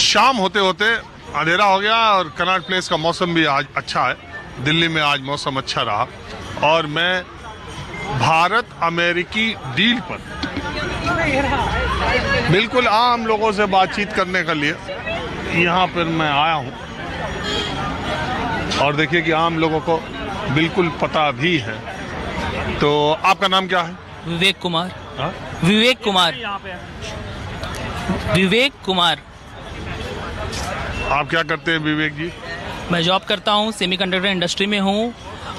शाम होते होते अंधेरा हो गया और कनॉट प्लेस का मौसम भी आज अच्छा है। दिल्ली में आज मौसम अच्छा रहा और मैं भारत अमेरिकी डील पर बिल्कुल आम लोगों से बातचीत करने के लिए यहाँ पर मैं आया हूँ। और देखिए कि आम लोगों को बिल्कुल पता भी है। तो आपका नाम क्या है? विवेक कुमार। हाँ? विवेक कुमार। विवेक कुमार। आप क्या करते हैं विवेक जी? मैं जॉब करता हूँ, सेमीकंडक्टर इंडस्ट्री में हूँ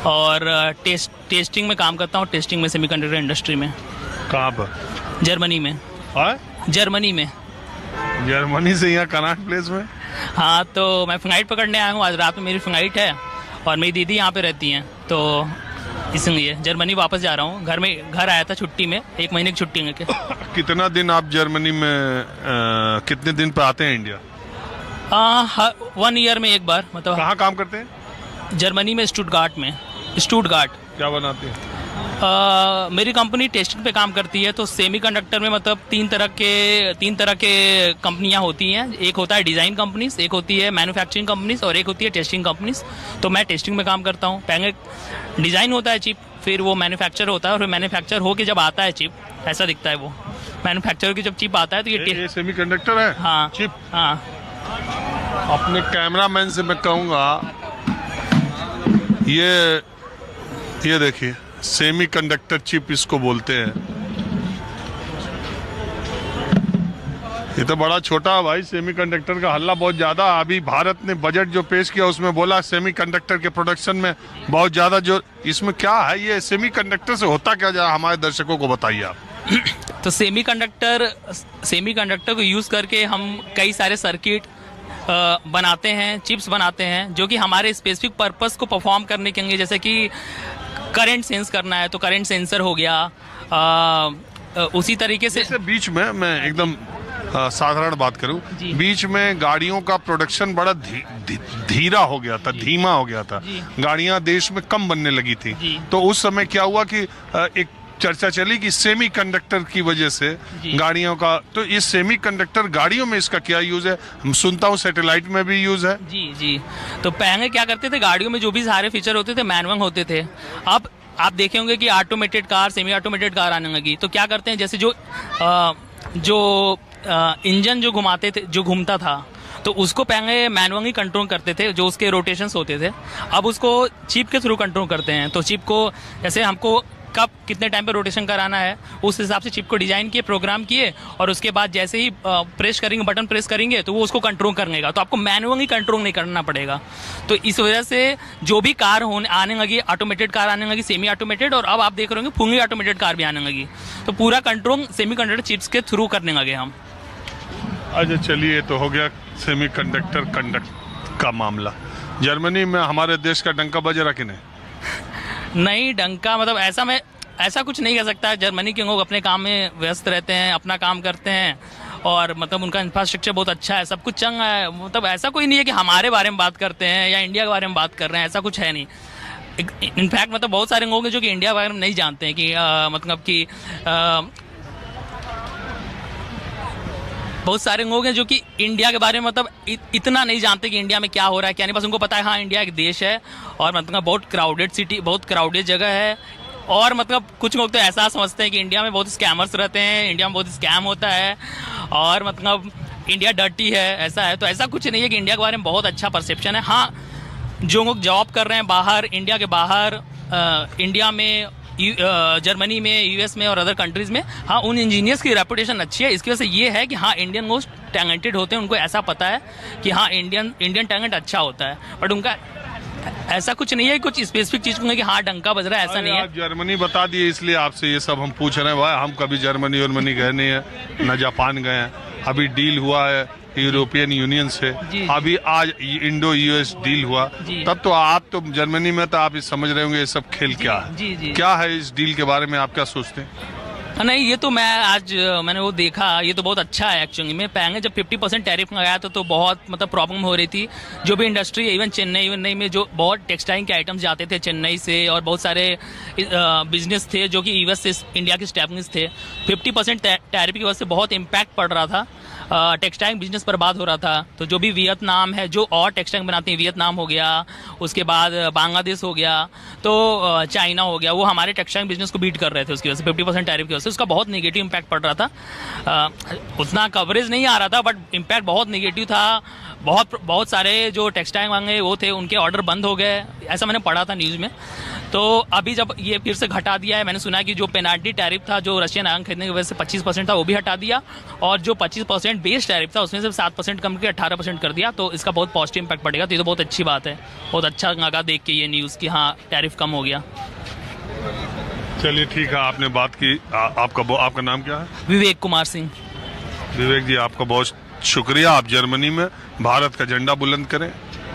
और टेस्टिंग में काम करता हूँ। टेस्टिंग में सेमीकंडक्टर इंडस्ट्री में। कहाँ पर? जर्मनी में। हाँ? जर्मनी में। जर्मनी से यहाँ कनॉट प्लेस में? हाँ, तो मैं फ्लाइट पकड़ने आया हूँ। आज रात में मेरी फ्लाइट है और मेरी दीदी यहाँ पे रहती हैं, तो इसलिए जर्मनी वापस जा रहा हूँ। घर आया था छुट्टी में, 1 महीने की छुट्टी में के। कितना दिन आप जर्मनी में कितने दिन पर आते हैं इंडिया? 1 ईयर में एक बार। मतलब कहाँ काम करते हैं? जर्मनी में, स्टुटगार्ट में। स्टुटगार्ट। क्या बनाते हैं? मेरी कंपनी टेस्टिंग पे काम करती है। तो सेमीकंडक्टर में मतलब तीन तरह के कंपनियां होती हैं। एक होता है डिज़ाइन कंपनीज, एक होती है मैन्युफैक्चरिंग कंपनीज और एक होती है टेस्टिंग कंपनीज। तो मैं टेस्टिंग में काम करता हूँ। पहले डिज़ाइन होता है चिप, फिर वो मैन्युफैक्चर होता है और फिर मैन्युफैक्चर होके जब आता है चिप, ऐसा दिखता है वो। मैन्युफैक्चर की जब चिप आता है तो ये सेमीकंडक्टर है? हाँ चिप। हाँ। अपने कैमरामैन से मैं कहूँगा ये देखिए, सेमीकंडक्टर चिप इसको बोलते हैं। ये तो बड़ा छोटा है भाई। सेमीकंडक्टर का हल्ला बहुत ज्यादा। अभी भारत ने बजट जो पेश किया उसमें बोला सेमीकंडक्टर के प्रोडक्शन में बहुत ज्यादा। जो इसमें क्या है, ये सेमीकंडक्टर से होता क्या जा, हमारे दर्शकों को बताइए आप। तो सेमीकंडक्टर को यूज करके हम कई सारे सर्किट बनाते हैं, चिप्स बनाते हैं, जो कि हमारे स्पेसिफिक पर्पस को परफॉर्म करने के लिए, जैसे कि करंट सेंस करना है तो करंट सेंसर हो गया। उसी तरीके से जैसे बीच में मैं एकदम साधारण बात करूं, बीच में गाड़ियों का प्रोडक्शन बड़ा धीरा हो गया था, धीमा हो गया था। गाड़ियां देश में कम बनने लगी थी। तो उस समय क्या हुआ कि एक चर्चा चली कि सेमीकंडक्टर की वजह से गाड़ियों का, तो इस सेमीकंडक्टर गाड़ियों में इसका क्या यूज है? सुनता हूँ सैटेलाइट में भी यूज है। जी। तो पहले क्या करते थे, गाड़ियों में जो भी सारे फीचर होते थे मैनुअल होते थे। अब आप देखे होंगे कि automated car, semi automated car आने लगी। तो क्या करते हैं, जैसे जो इंजन जो घुमाते थे, जो घूमता था, तो उसको पहले मैनुअली कंट्रोल करते थे, जो उसके रोटेशंस होते थे। अब उसको चिप के थ्रू कंट्रोल करते हैं। तो चिप को जैसे हमको कब कितने टाइम पे रोटेशन कराना है, उस हिसाब से चिप को डिजाइन किए, प्रोग्राम किए और उसके बाद जैसे ही बटन प्रेस करेंगे तो वो उसको कंट्रोल कर लेगा। तो आपको मैनुअली कंट्रोल नहीं करना पड़ेगा। तो इस वजह से जो भी कार आने लगी, ऑटोमेटेड कार आने लगी, सेमी ऑटोमेटेड, और अब आप देख रहे होंगे फुल्ली ऑटोमेटेड कार भी आने लगी। तो पूरा कंट्रोल सेमीकंडक्टर चिप्स के थ्रू करने लगे हम। अच्छा, चलिए, तो हो गया सेमीकंडक्टर का मामला। जर्मनी में हमारे देश का डंका बज रहा कि नहीं? नहीं, डंका मतलब ऐसा कुछ नहीं कह सकता है। जर्मनी के लोग अपने काम में व्यस्त रहते हैं, अपना काम करते हैं और मतलब उनका इंफ्रास्ट्रक्चर बहुत अच्छा है, सब कुछ चल रहा है। मतलब ऐसा कोई नहीं है कि हमारे बारे में बात करते हैं या इंडिया के बारे में बात कर रहे हैं, ऐसा कुछ है नहीं। इनफैक्ट मतलब बहुत सारे लोग हैं जो कि इंडिया के बारे में नहीं जानते हैं कि मतलब कि बहुत सारे लोग हैं जो कि इंडिया के बारे में मतलब इतना नहीं जानते कि इंडिया में क्या हो रहा है क्या नहीं। बस उनको पता है हाँ इंडिया एक देश है और मतलब बहुत क्राउडेड सिटी, बहुत क्राउडेड जगह है। और मतलब कुछ लोग तो ऐसा समझते हैं कि इंडिया में बहुत स्कैमर्स रहते हैं, इंडिया में बहुत स्कैम होता है और मतलब इंडिया डर्टी है, ऐसा है। तो ऐसा कुछ नहीं है कि इंडिया के बारे में बहुत अच्छा परसेप्शन है। हाँ, जो लोग जॉब कर रहे हैं बाहर, इंडिया के बाहर, इंडिया में, जर्मनी में, यूएस में और अदर कंट्रीज में, हाँ उन इंजीनियर्स की रेपुटेशन अच्छी है। इसकी वजह से ये है कि हाँ इंडियन लोग टैलेंटेड होते हैं, उनको ऐसा पता है कि हाँ इंडियन टैलेंट अच्छा होता है। बट उनका ऐसा कुछ नहीं है कुछ स्पेसिफिक चीज को कि हाँ डंका बज रहा है, ऐसा नहीं है। जर्मनी बता दिए इसलिए आपसे ये सब हम पूछ रहे हैं भाई। हम कभी जर्मनी गए नहीं है, न जापान गए हैं। अभी डील हुआ है यूरोपियन यूनियन से, अभी आज इंडो यूएस डील हुआ, तब तो आप तो जर्मनी में, तो आप समझ रहे होंगे ये सब खेल क्या है। क्या है इस डील के बारे में, आप क्या सोचते हैं? नहीं, ये तो मैंने वो देखा, ये तो बहुत अच्छा है एक्चुअली में। पहले जब 50% टैरिफ लगाया था तो बहुत मतलब प्रॉब्लम हो रही थी। जो भी इंडस्ट्री, इवन चेन्नई में जो बहुत टेक्सटाइल के आइटम्स जाते थे चेन्नई से, और बहुत सारे बिजनेस थे जो कि यूएस से इंडिया के स्टैब्लिश थे, 50% टैरिफ की वजह से बहुत इम्पैक्ट पड़ रहा था। टेक्सटाइल बिजनेस बर्बाद हो रहा था। तो जो भी वियतनाम है, जो और टेक्सटाइल बनाते हैं, वियतनाम हो गया, उसके बाद बांग्लादेश हो गया, तो चाइना हो गया, वो हमारे टेक्सटाइल बिजनेस को बीट कर रहे थे उसकी वजह से, 50% टैरिफ की वजह से। उसका बहुत नेगेटिव इम्पैक्ट पड़ रहा था। उतना कवरेज नहीं आ रहा था, बट इम्पैक्ट बहुत नेगेटिव था। बहुत सारे जो टेक्सटाइल वाले वो थे, उनके ऑर्डर बंद हो गए, ऐसा मैंने पढ़ा था न्यूज़ में। तो अभी जब ये फिर से घटा दिया है, मैंने सुना है कि जो पेनाल्टी टैरिफ था जो रशियन आयरन खरीदने की वजह से 25% था, वो भी हटा दिया, और जो 25% बेस टैरिफ था उसमें से 7% कम करके 18% कर दिया। तो इसका बहुत पॉजिटिव इम्पैक्ट पड़ेगा। तो ये तो बहुत अच्छी बात है, बहुत अच्छा लगा देख के ये न्यूज़ कि हाँ टैरिफ कम हो गया। चलिए ठीक है, आपने बात की। आपका नाम क्या है? विवेक कुमार सिंह। विवेक जी, आपका बहुत शुक्रिया। आप जर्मनी में भारत का झंडा बुलंद करें,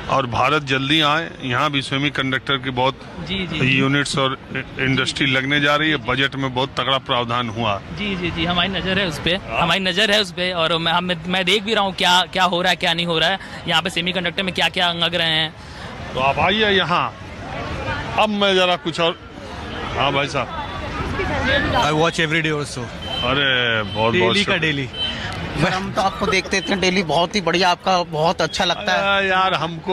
और भारत जल्दी आए। यहाँ भी सेमी कंडक्टर की बहुत यूनिट्स और इंडस्ट्री लगने जा रही है। बजट में बहुत तगड़ा प्रावधान हुआ। जी, हमारी नज़र है उस पर, और मैं देख भी रहा हूँ क्या हो रहा है, क्या नहीं हो रहा है। यहाँ पे सेमी कंडक्टर में क्या क्या लग रहे हैं। तो आप आइए यहाँ। अब मैं जरा कुछ और। हाँ भाई साहब। I watch every day also. अरे बहुत डेली का डेली। हम तो आपको देखते थे डेली, बहुत ही बढ़िया, आपका बहुत अच्छा लगता है यार। हमको